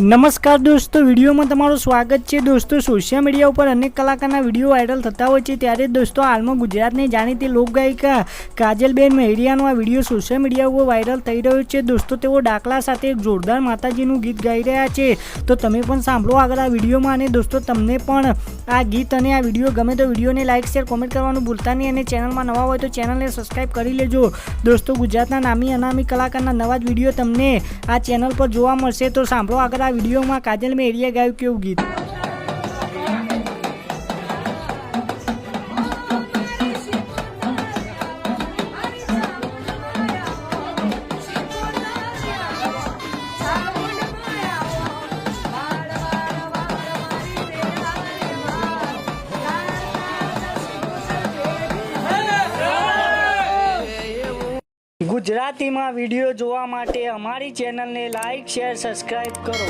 નમસ્કાર દોસ્તો, વિડીયોમાં તમારું સ્વાગત છે। દોસ્તો, સોશિયલ મીડિયા ઉપર અનેક કલાકારના વિડીયો વાયરલ થતા હોય છે, ત્યારે દોસ્તો હાલમાં ગુજરાતની જાણીતી લોકગાયિકા કાજલબેન મહેરિયાનો આ વિડીયો સોશિયલ મીડિયા ઉપર વાયરલ થઈ રહ્યો છે। દોસ્તો, તેઓ ડાકલા સાથે એક જોરદાર માતાજીનું ગીત ગાઈ રહ્યા છે, તો તમે પણ સાંભળો આગળ આ વિડીયોમાં। અને દોસ્તો, તમને પણ આ ગીત અને આ વિડીયો ગમે તો વિડીયોને લાઇક શેર કોમેન્ટ કરવાનું ભૂલતા નહીં, અને ચેનલમાં નવા હોય તો ચેનલને સબસ્ક્રાઈબ કરી લેજો। દોસ્તો, ગુજરાતના નામી અનામી કલાકારના નવા જ વિડીયો તમને આ ચેનલ પર જોવા મળશે, તો સાંભળો આગળ આ વિડીયોમાં કાજલ મહેરિયા ગાયું કેવું ગીત। ગુજરાતીમાં વિડીયો જોવા માટે અમારી ચેનલને લાઇક શેર સબસ્ક્રાઈબ કરો।